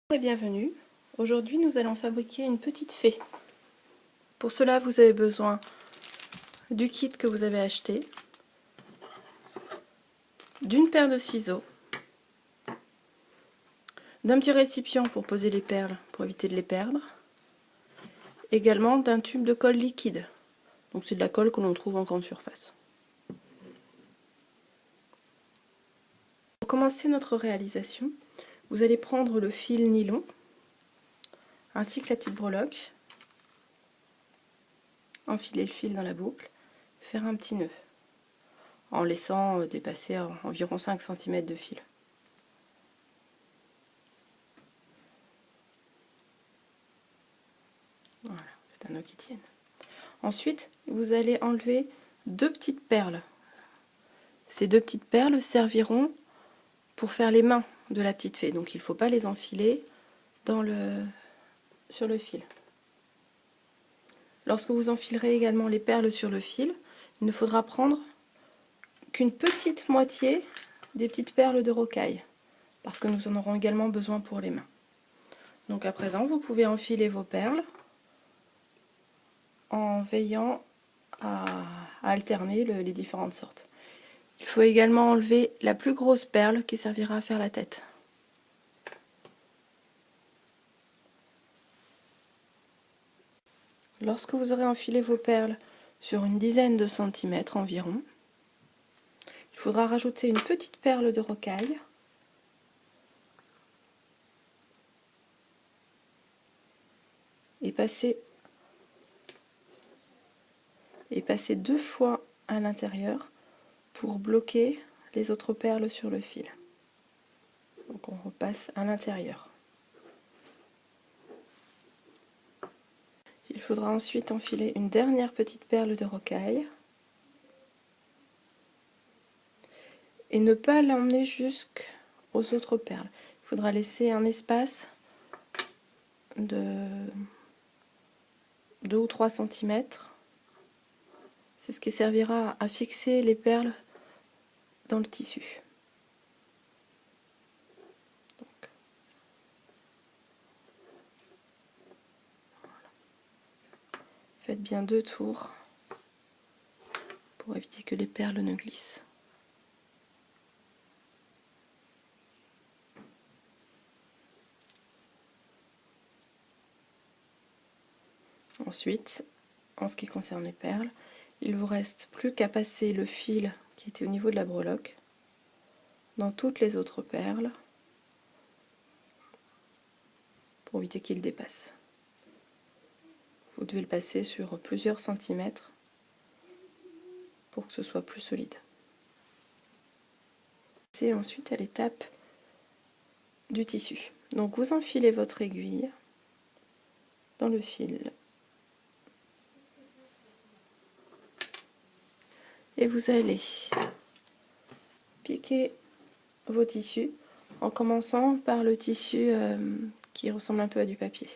Bonjour et bienvenue. Aujourd'hui nous allons fabriquer une petite fée. Pour cela vous avez besoin du kit que vous avez acheté, d'une paire de ciseaux, d'un petit récipient pour poser les perles pour éviter de les perdre, également d'un tube de colle liquide. Donc c'est de la colle que l'on trouve en grande surface. Pour commencer notre réalisation, vous allez prendre le fil nylon ainsi que la petite breloque, enfiler le fil dans la boucle, faire un petit nœud en laissant dépasser environ 5 cm de fil. Voilà, faites un nœud qui tienne. Ensuite, vous allez enlever deux petites perles. Ces deux petites perles serviront pour faire les mains de la petite fée. Donc il ne faut pas les enfiler sur le fil. Lorsque vous enfilerez également les perles sur le fil, il ne faudra prendre qu'une petite moitié des petites perles de rocaille, parce que nous en aurons également besoin pour les mains. Donc à présent, vous pouvez enfiler vos perles en veillant à alterner les différentes sortes. Il faut également enlever la plus grosse perle qui servira à faire la tête. Lorsque vous aurez enfilé vos perles sur une dizaine de centimètres environ, il faudra rajouter une petite perle de rocaille et passer deux fois à l'intérieur pour bloquer les autres perles sur le fil. Donc on repasse à l'intérieur. Il faudra ensuite enfiler une dernière petite perle de rocaille et ne pas l'emmener jusqu'aux autres perles. Il faudra laisser un espace de 2 ou 3 cm. C'est ce qui servira à fixer les perles dans le tissu. Donc, voilà. Faites bien 2 tours pour éviter que les perles ne glissent. Ensuite, en ce qui concerne les perles, il ne vous reste plus qu'à passer le fil qui était au niveau de la breloque dans toutes les autres perles pour éviter qu'il dépasse. Vous devez le passer sur plusieurs centimètres pour que ce soit plus solide. C'est ensuite à l'étape du tissu. Donc vous enfilez votre aiguille dans le fil et vous allez piquer vos tissus en commençant par le tissu qui ressemble un peu à du papier.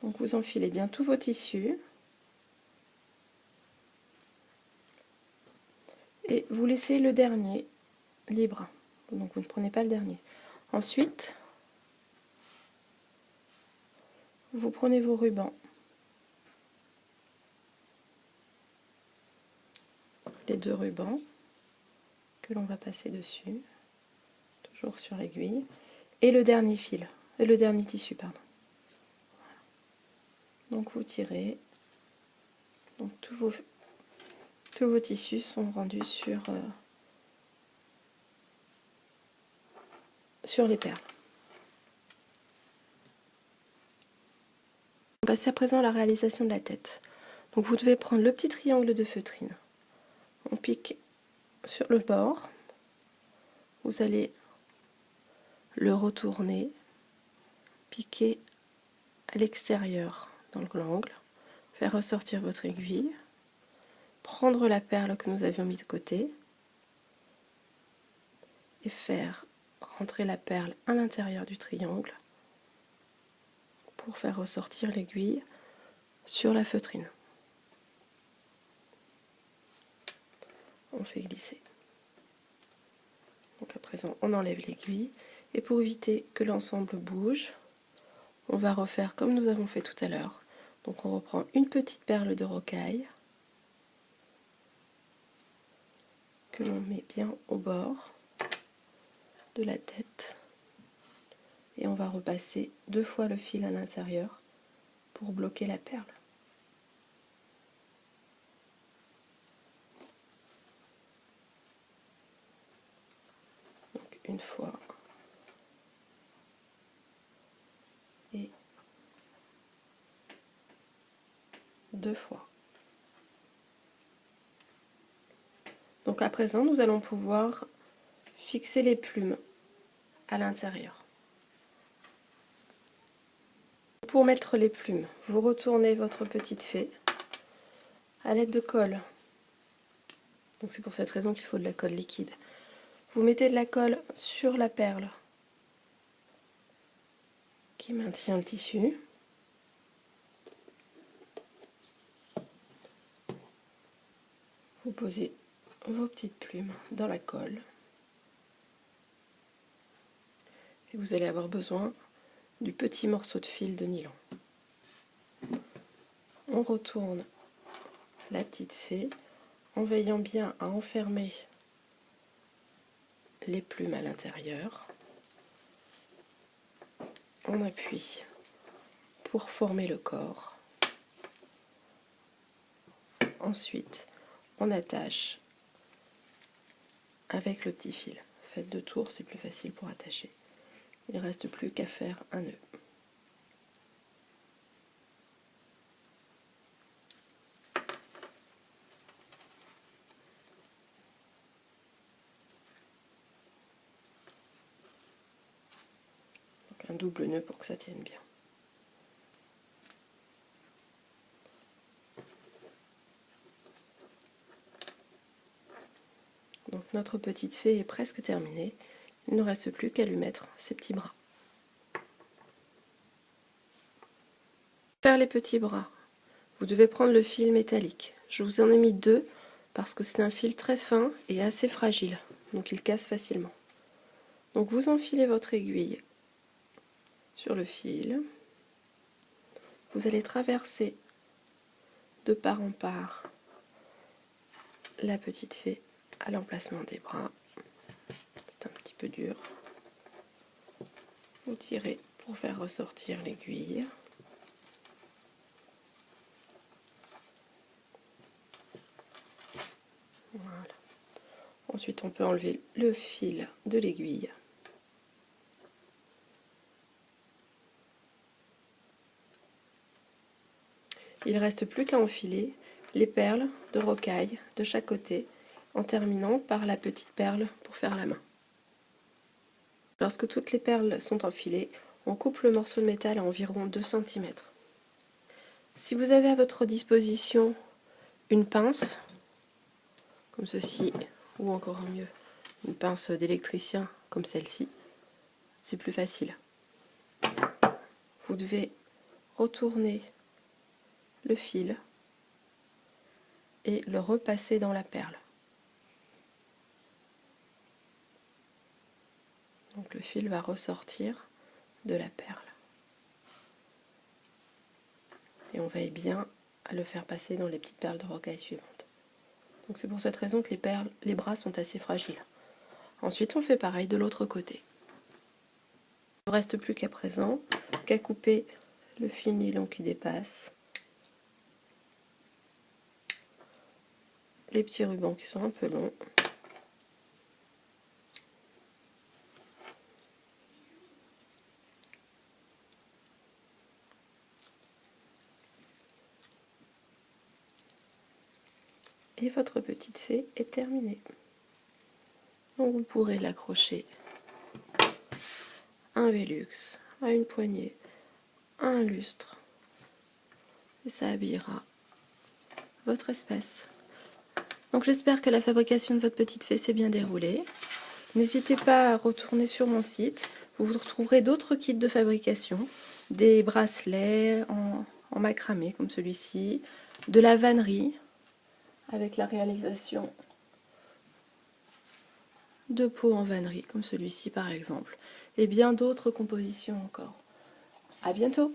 Donc vous enfilez bien tous vos tissus et vous laissez le dernier libre. Donc vous ne prenez pas le dernier. Ensuite, vous prenez vos rubans, les deux rubans que l'on va passer dessus, toujours sur l'aiguille, et le dernier fil, et le dernier tissu, pardon. Voilà. Donc vous tirez, donc tous vos tissus sont rendus sur les perles. On va passer à présent à la réalisation de la tête. Donc vous devez prendre le petit triangle de feutrine. On pique sur le bord. Vous allez le retourner, piquer à l'extérieur dans l'angle, faire ressortir votre aiguille, prendre la perle que nous avions mise de côté et faire rentrer la perle à l'intérieur du triangle pour faire ressortir l'aiguille sur la feutrine. On fait glisser. Donc à présent, on enlève l'aiguille. Et pour éviter que l'ensemble bouge, on va refaire comme nous avons fait tout à l'heure. Donc on reprend une petite perle de rocaille que l'on met bien au bord de la tête. Et on va repasser 2 fois le fil à l'intérieur pour bloquer la perle. Donc une fois et 2 fois. Donc à présent, nous allons pouvoir fixer les plumes à l'intérieur. Pour mettre les plumes, vous retournez votre petite fée à l'aide de colle. Donc c'est pour cette raison qu'il faut de la colle liquide. Vous mettez de la colle sur la perle qui maintient le tissu. Vous posez vos petites plumes dans la colle. Et vous allez avoir besoin du petit morceau de fil de nylon. On retourne la petite fée en veillant bien à enfermer les plumes à l'intérieur. On appuie pour former le corps. Ensuite, on attache avec le petit fil. Faites 2 tours, c'est plus facile pour attacher. Il ne reste plus qu'à faire un nœud. Donc un double nœud pour que ça tienne bien. Donc notre petite fée est presque terminée. Il ne reste plus qu'à lui mettre ses petits bras. Pour faire les petits bras, vous devez prendre le fil métallique. Je vous en ai mis 2 parce que c'est un fil très fin et assez fragile, donc il casse facilement. Donc vous enfilez votre aiguille sur le fil. Vous allez traverser de part en part la petite fée à l'emplacement des bras. C'est un petit peu dur. Vous tirez pour faire ressortir l'aiguille. Voilà. Ensuite, on peut enlever le fil de l'aiguille. Il ne reste plus qu'à enfiler les perles de rocaille de chaque côté, en terminant par la petite perle pour faire la main. Lorsque toutes les perles sont enfilées, on coupe le morceau de métal à environ 2 cm. Si vous avez à votre disposition une pince, comme ceci, ou encore mieux, une pince d'électricien comme celle-ci, c'est plus facile. Vous devez retourner le fil et le repasser dans la perle. Donc le fil va ressortir de la perle. Et on veille bien à le faire passer dans les petites perles de rocaille suivantes. Donc c'est pour cette raison que les bras sont assez fragiles. Ensuite on fait pareil de l'autre côté. Il ne reste plus qu'à présent qu'à couper le fil nylon qui dépasse, les petits rubans qui sont un peu longs, et votre petite fée est terminée. Donc vous pourrez l'accrocher à un Velux, à une poignée, à un lustre, et ça habillera votre espace. Donc j'espère que la fabrication de votre petite fée s'est bien déroulée. N'hésitez pas à retourner sur mon site, vous retrouverez d'autres kits de fabrication. des bracelets en macramé comme celui-ci, de la vannerie avec la réalisation de pots en vannerie comme celui-ci par exemple, et bien d'autres compositions encore. À bientôt!